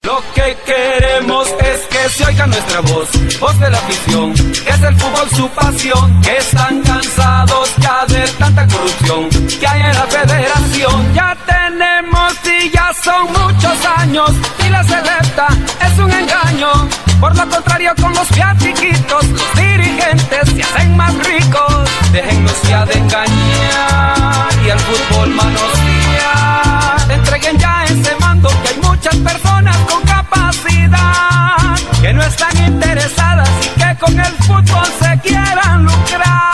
Lo que queremos es que se oiga nuestra voz de la afición, que es el fútbol su pasión, que están cansados ya de tanta corrupción que hay en la federación. Ya tenemos y ya son muchos años y la selecta es un engaño. Por lo contrario, con los piatiquitos, los dirigentes se hacen más ricos. Déjennos ya de engañar y al fútbol manosear. Entreguen ya ese mando, que hay muchas personas con capacidad que no están interesadas y que con el fútbol se quieran lucrar.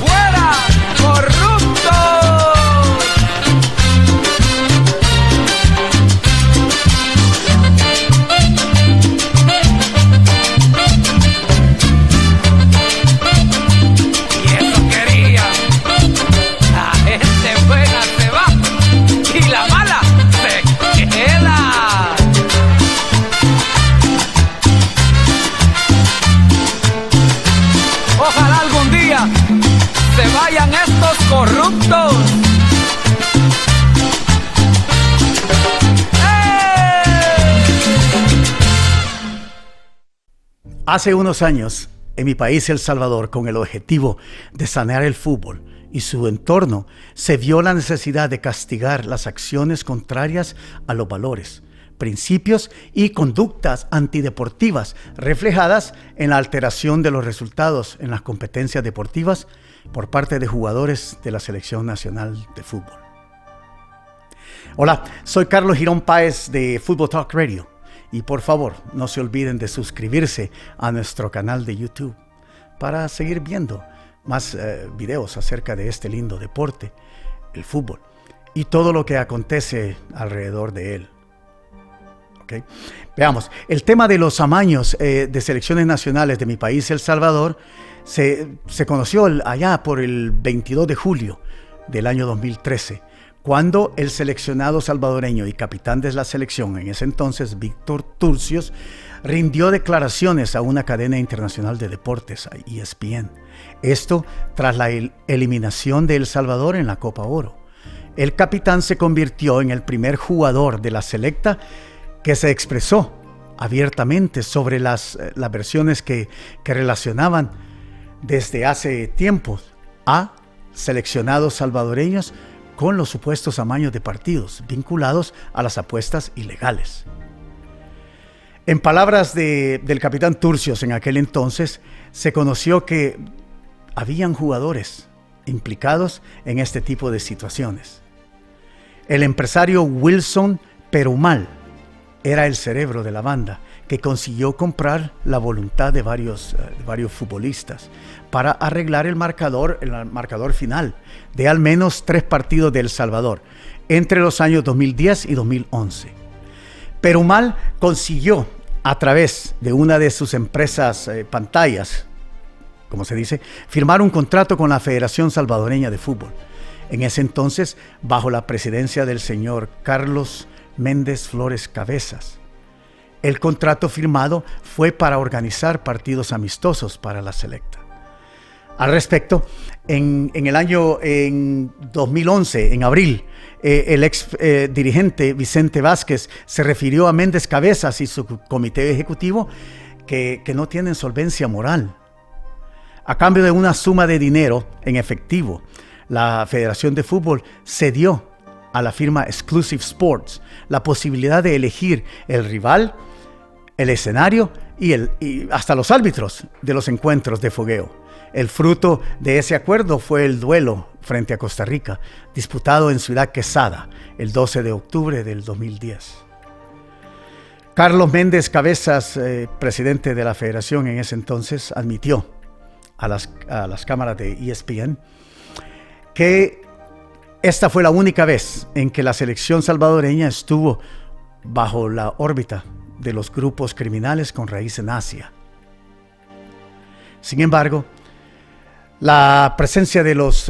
¡Fuera, corruptos! Y eso quería. La gente buena se va y la mala se queda. Ojalá algún día se vayan estos corruptos. Hace unos años, en mi país, El Salvador, con el objetivo de sanear el fútbol y su entorno, se vio la necesidad de castigar las acciones contrarias a los valores, principios y conductas antideportivas reflejadas en la alteración de los resultados en las competencias deportivas por parte de jugadores de la Selección Nacional de Fútbol. Hola, soy Carlos Girón Páez de Football Talk Radio y por favor no se olviden de suscribirse a nuestro canal de YouTube para seguir viendo más videos acerca de este lindo deporte, el fútbol, y todo lo que acontece alrededor de él. ¿Okay? Veamos, el tema de los amaños de selecciones nacionales de mi país, El Salvador, se conoció allá por el 22 de julio del año 2013, cuando el seleccionado salvadoreño y capitán de la selección en ese entonces, Víctor Turcios, rindió declaraciones a una cadena internacional de deportes, a ESPN. Esto tras la eliminación de El Salvador en la Copa Oro. El capitán se convirtió en el primer jugador de la selecta que se expresó abiertamente sobre las versiones que relacionaban desde hace tiempo a seleccionados salvadoreños con los supuestos amaños de partidos vinculados a las apuestas ilegales. En palabras del capitán Turcios en aquel entonces, se conoció que habían jugadores implicados en este tipo de situaciones. El empresario Wilson Perumal era el cerebro de la banda, que consiguió comprar la voluntad de varios futbolistas para arreglar el marcador final de al menos 3 partidos de El Salvador entre los años 2010 y 2011. Perumal consiguió, a través de una de sus empresas pantallas, como se dice, firmar un contrato con la Federación Salvadoreña de Fútbol, en ese entonces bajo la presidencia del señor Carlos Méndez Flores Cabezas. El contrato firmado fue para organizar partidos amistosos para la selecta. Al respecto, en 2011, en abril, el ex dirigente Vicente Vázquez se refirió a Méndez Cabezas y su comité ejecutivo que no tienen solvencia moral. A cambio de una suma de dinero en efectivo, la Federación de Fútbol cedió a la firma Exclusive Sports la posibilidad de elegir el rival, el escenario y hasta los árbitros de los encuentros de fogueo. El fruto de ese acuerdo fue el duelo frente a Costa Rica, disputado en Ciudad Quesada el 12 de octubre del 2010. Carlos Méndez Cabezas, presidente de la federación en ese entonces, admitió a las cámaras de ESPN que esta fue la única vez en que la selección salvadoreña estuvo bajo la órbita de los grupos criminales con raíz en Asia. Sin embargo, la presencia de los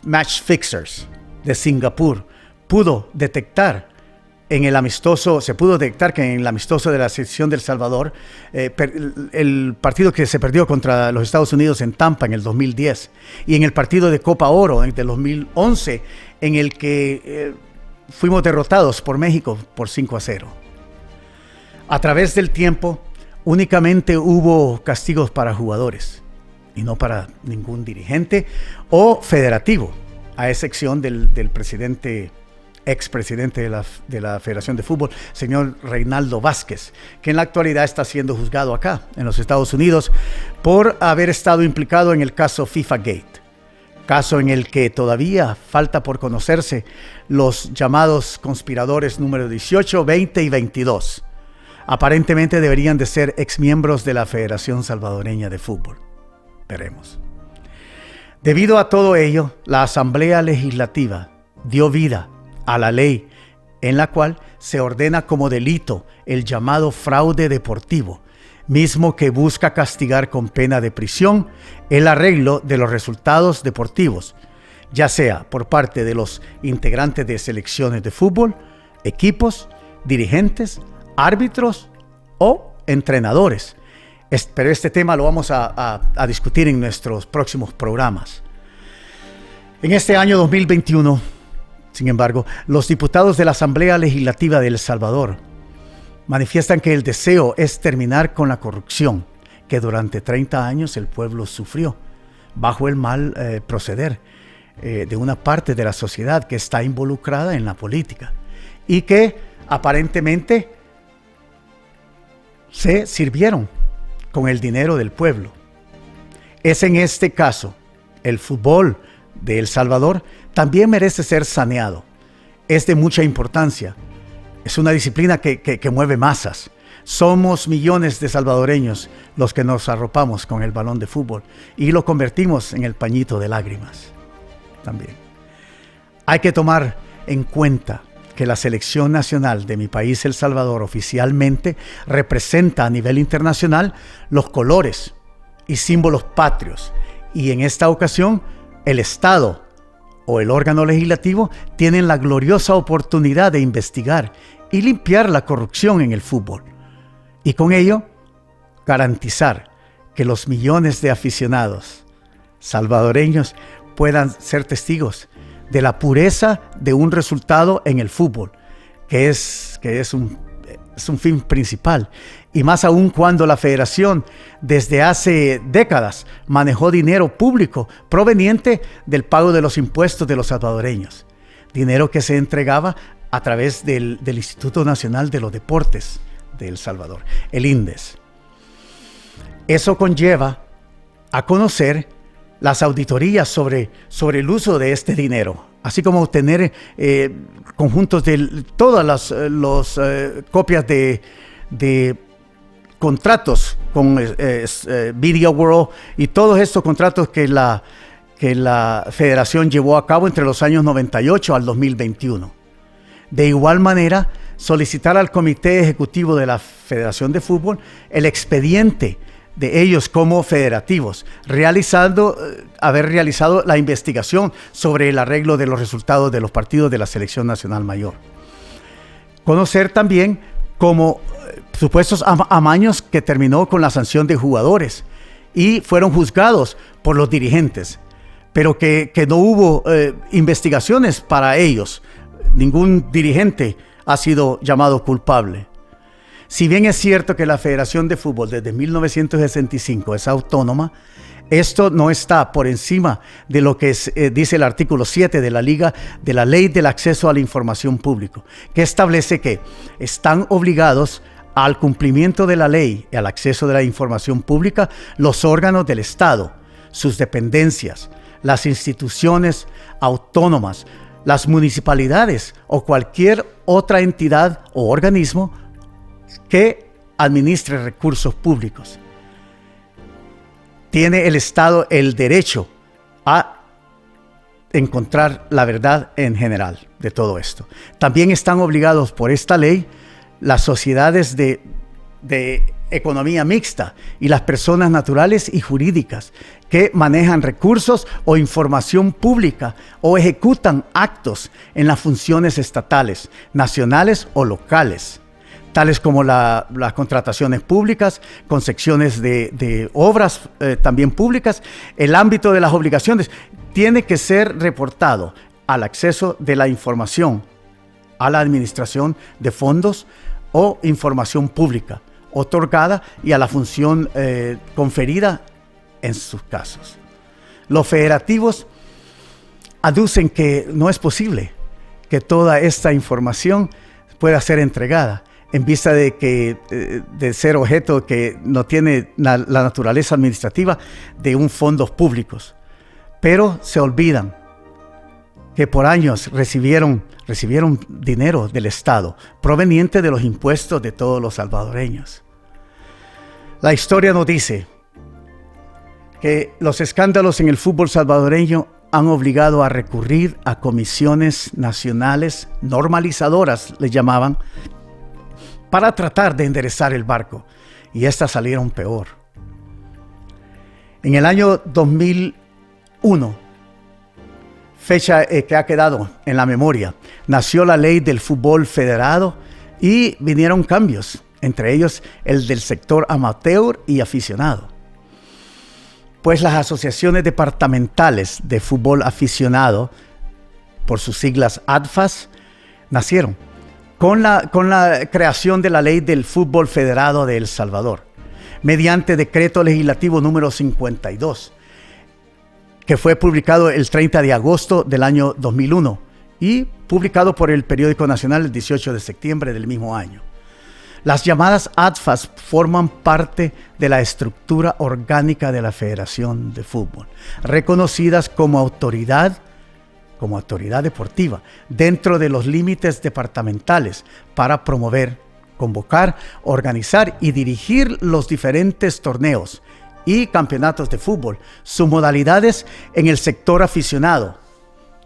match fixers de Singapur pudo detectar que en el amistoso de la selección de El Salvador, el partido que se perdió contra los Estados Unidos en Tampa en el 2010, y en el partido de Copa Oro del 2011, en el que fuimos derrotados por México por 5-0. A través del tiempo, únicamente hubo castigos para jugadores y no para ningún dirigente o federativo, a excepción del expresidente de la Federación de Fútbol, señor Reinaldo Vázquez, que en la actualidad está siendo juzgado acá, en los Estados Unidos, por haber estado implicado en el caso FIFA Gate, caso en el que todavía falta por conocerse los llamados conspiradores número 18, 20 y 22. Aparentemente deberían de ser exmiembros de la Federación Salvadoreña de Fútbol. Veremos. Debido a todo ello, la Asamblea Legislativa dio vida a la ley en la cual se ordena como delito el llamado fraude deportivo, mismo que busca castigar con pena de prisión el arreglo de los resultados deportivos, ya sea por parte de los integrantes de selecciones de fútbol, equipos, dirigentes, árbitros o entrenadores. Pero este tema lo vamos a discutir en nuestros próximos programas. En este año 2021, sin embargo, los diputados de la Asamblea Legislativa de El Salvador manifiestan que el deseo es terminar con la corrupción que durante 30 años el pueblo sufrió bajo el mal proceder de una parte de la sociedad que está involucrada en la política y que aparentemente se sirvieron con el dinero del pueblo. Es en este caso, el fútbol de El Salvador también merece ser saneado. Es de mucha importancia. Es una disciplina que mueve masas. Somos millones de salvadoreños los que nos arropamos con el balón de fútbol y lo convertimos en el pañito de lágrimas también. Hay que tomar en cuenta que la selección nacional de mi país, El Salvador, oficialmente representa a nivel internacional los colores y símbolos patrios. Y en esta ocasión, el Estado o el órgano legislativo tienen la gloriosa oportunidad de investigar y limpiar la corrupción en el fútbol. Y con ello, garantizar que los millones de aficionados salvadoreños puedan ser testigos de la pureza de un resultado en el fútbol, que es un fin principal. Y más aún cuando la federación desde hace décadas manejó dinero público proveniente del pago de los impuestos de los salvadoreños. Dinero que se entregaba a través del Instituto Nacional de los Deportes de El Salvador, el INDES. Eso conlleva a conocer las auditorías sobre el uso de este dinero, así como obtener conjuntos de todas las copias de contratos con Media World y todos estos contratos que la federación llevó a cabo entre los años 98 al 2021. De igual manera, solicitar al Comité Ejecutivo de la Federación de Fútbol el expediente de ellos como federativos, haber realizado la investigación sobre el arreglo de los resultados de los partidos de la Selección Nacional Mayor. Conocer también como supuestos amaños que terminó con la sanción de jugadores y fueron juzgados por los dirigentes, pero que no hubo investigaciones para ellos. Ningún dirigente ha sido llamado culpable. Si bien es cierto que la Federación de Fútbol desde 1965 es autónoma, esto no está por encima de lo que dice el artículo 7 de la Ley del Acceso a la Información Pública, que establece que están obligados al cumplimiento de la ley y al acceso de la información pública los órganos del Estado, sus dependencias, las instituciones autónomas, las municipalidades o cualquier otra entidad o organismo que administre recursos públicos. Tiene el Estado el derecho a encontrar la verdad en general de todo esto. También están obligados por esta ley las sociedades de economía mixta y las personas naturales y jurídicas que manejan recursos o información pública o ejecutan actos en las funciones estatales, nacionales o locales, tales como las contrataciones públicas, concesiones de obras también públicas. El ámbito de las obligaciones tiene que ser reportado al acceso de la información a la administración de fondos o información pública otorgada y a la función conferida en sus casos. Los federativos aducen que no es posible que toda esta información pueda ser entregada en vista de ser objeto que no tiene la naturaleza administrativa de un fondos públicos. Pero se olvidan que por años recibieron dinero del Estado proveniente de los impuestos de todos los salvadoreños. La historia nos dice que los escándalos en el fútbol salvadoreño han obligado a recurrir a comisiones nacionales normalizadoras, le llamaban, para tratar de enderezar el barco, y estas salieron peor. En el año 2001, fecha que ha quedado en la memoria, nació la ley del fútbol federado y vinieron cambios, entre ellos el del sector amateur y aficionado. Pues las asociaciones departamentales de fútbol aficionado, por sus siglas ADFAS, nacieron con la creación de la Ley del Fútbol Federado de El Salvador, mediante decreto legislativo número 52, que fue publicado el 30 de agosto del año 2001 y publicado por el Periódico Nacional el 18 de septiembre del mismo año. Las llamadas ADFAS forman parte de la estructura orgánica de la Federación de Fútbol, reconocidas como autoridad deportiva dentro de los límites departamentales para promover, convocar, organizar y dirigir los diferentes torneos y campeonatos de fútbol, sus modalidades en el sector aficionado.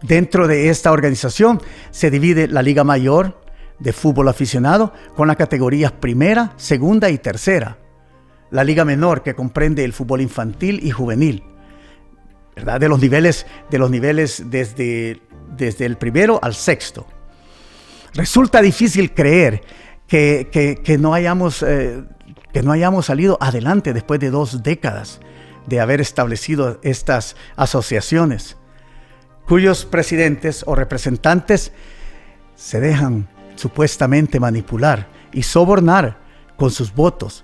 Dentro de esta organización se divide la Liga Mayor de fútbol aficionado con las categorías primera, segunda y tercera. La Liga Menor, que comprende el fútbol infantil y juvenil, ¿verdad? De los niveles desde el primero al sexto. Resulta difícil creer que no hayamos salido adelante después de 2 décadas de haber establecido estas asociaciones, cuyos presidentes o representantes se dejan supuestamente manipular y sobornar con sus votos.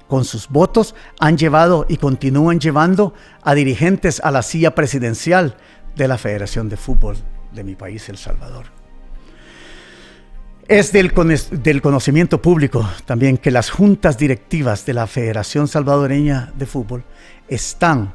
Con sus votos han llevado y continúan llevando a dirigentes a la silla presidencial de la Federación de Fútbol de mi país, El Salvador. Es del conocimiento público también que las juntas directivas de la Federación Salvadoreña de Fútbol están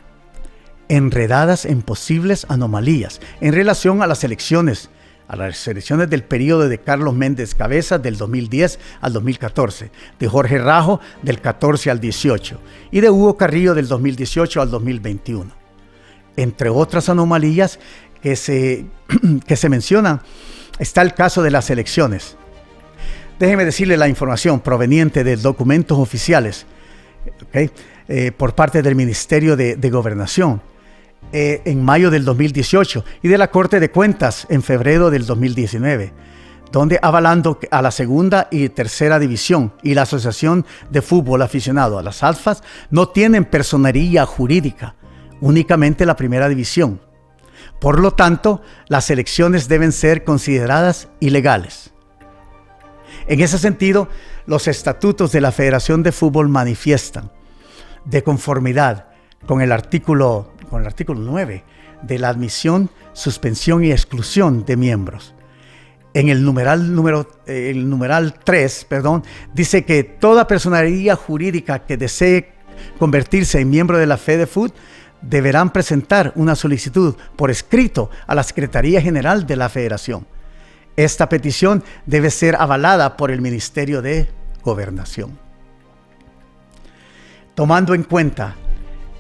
enredadas en posibles anomalías en relación a las elecciones del periodo de Carlos Méndez Cabeza del 2010 al 2014, de Jorge Rajo del 14 al 18 y de Hugo Carrillo del 2018 al 2021. Entre otras anomalías que se mencionan está el caso de las elecciones. Déjeme decirle la información proveniente de documentos oficiales, por parte del Ministerio de Gobernación en mayo del 2018 y de la Corte de Cuentas en febrero del 2019, donde avalando a la segunda y tercera división y la Asociación de Fútbol Aficionado, a las ADFAS, no tienen personería jurídica, únicamente la primera división. Por lo tanto, las elecciones deben ser consideradas ilegales. En ese sentido, los estatutos de la Federación de Fútbol manifiestan, de conformidad con el artículo 9 de la admisión, suspensión y exclusión de miembros. En el numeral 3, dice que toda personería jurídica que desee convertirse en miembro de la FEDEFUT deberán presentar una solicitud por escrito a la Secretaría General de la Federación. Esta petición debe ser avalada por el Ministerio de Gobernación. Tomando en cuenta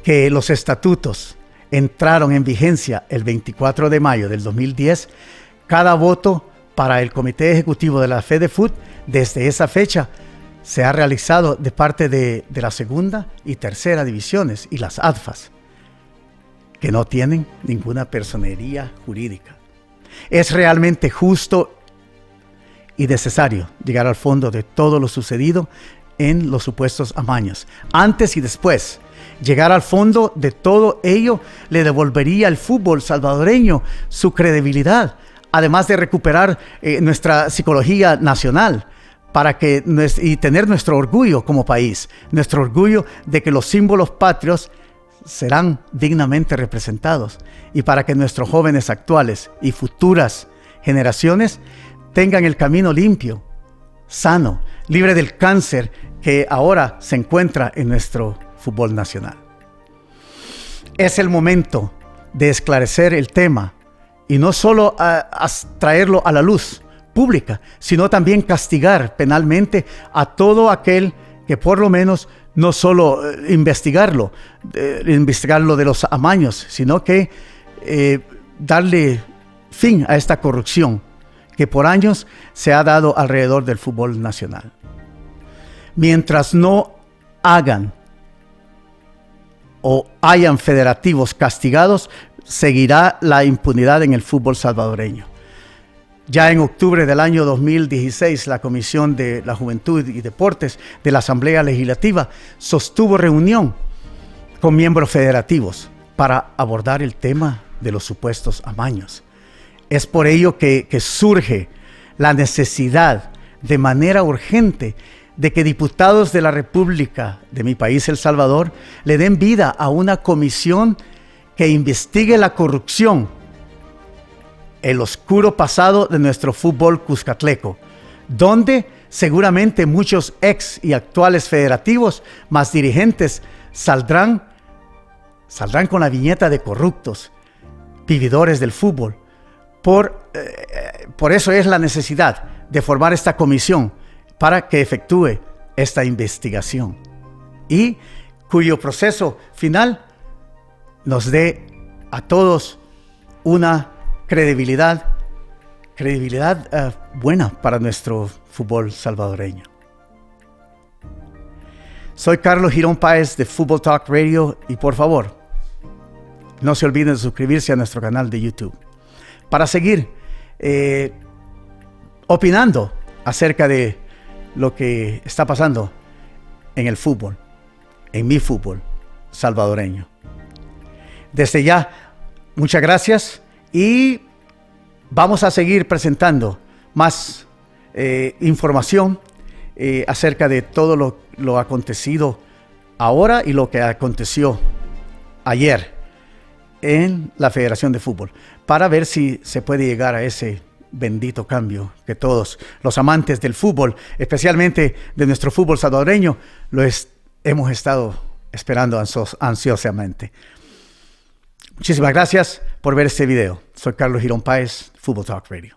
que los estatutos entraron en vigencia el 24 de mayo del 2010, cada voto para el Comité Ejecutivo de la FEDEFUT desde esa fecha se ha realizado de parte de la segunda y tercera divisiones y las ADFAS, que no tienen ninguna personería jurídica. Es realmente justo y necesario llegar al fondo de todo lo sucedido en los supuestos amaños. Antes y después, llegar al fondo de todo ello le devolvería al fútbol salvadoreño su credibilidad además de recuperar nuestra psicología nacional, y tener nuestro orgullo como país, nuestro orgullo de que los símbolos patrios serán dignamente representados, y para que nuestros jóvenes actuales y futuras generaciones tengan el camino limpio, sano, libre del cáncer que ahora se encuentra en nuestro fútbol nacional. Es el momento de esclarecer el tema y no solo traerlo a la luz pública, sino también castigar penalmente a todo aquel que por lo menos no solo investigarlo de los amaños, sino que darle fin a esta corrupción que por años se ha dado alrededor del fútbol nacional. Mientras no hagan o hayan federativos castigados, seguirá la impunidad en el fútbol salvadoreño. Ya en octubre del año 2016, la Comisión de la Juventud y Deportes de la Asamblea Legislativa sostuvo reunión con miembros federativos para abordar el tema de los supuestos amaños. Es por ello que surge la necesidad de manera urgente de que diputados de la República de mi país, El Salvador, le den vida a una comisión que investigue la corrupción, el oscuro pasado de nuestro fútbol cuscatleco, donde seguramente muchos ex y actuales federativos más dirigentes saldrán con la viñeta de corruptos, vividores del fútbol. Por eso es la necesidad de formar esta comisión para que efectúe esta investigación y cuyo proceso final nos dé a todos una credibilidad buena para nuestro fútbol salvadoreño. Soy Carlos Girón Páez de Football Talk Radio y por favor, no se olviden de suscribirse a nuestro canal de YouTube para seguir opinando acerca de lo que está pasando en el fútbol, en mi fútbol salvadoreño. Desde ya, muchas gracias y vamos a seguir presentando más información acerca de todo lo acontecido ahora y lo que aconteció ayer en la Federación de Fútbol, para ver si se puede llegar a ese bendito cambio que todos los amantes del fútbol, especialmente de nuestro fútbol salvadoreño, hemos estado esperando ansiosamente. Muchísimas gracias por ver este video. Soy Carlos Girón Páez, Football Talk Radio.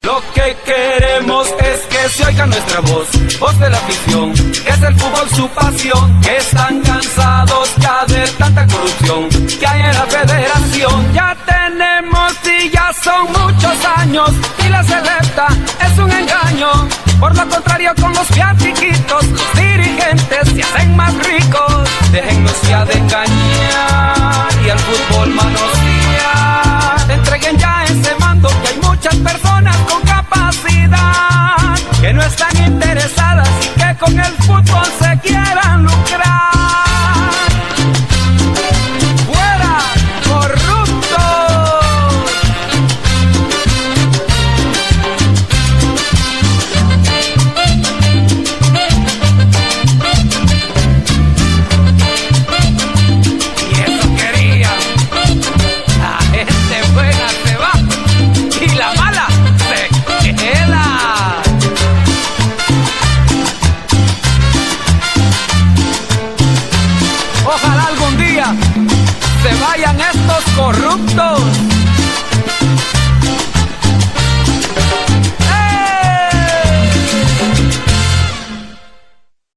Lo que queremos es que se oiga nuestra voz de la afición, que es el fútbol su pasión, que están cansados ya de tanta corrupción que hay en la federación. Ya tenemos y ya son muchos años y la selecta es un engaño. Por lo contrario, con los piatiquitos, los dirigentes se hacen más ricos. Déjennos ya de engañar y al fútbol manosear. Entreguen ya ese mando, que hay muchas personas con capacidad que no están interesadas y que con el fútbol se quieran lucrar. ¡Fuera, corruptos! Y eso quería. La gente buena se va y la mala se queda. Ojalá algún día se vayan estos corruptos.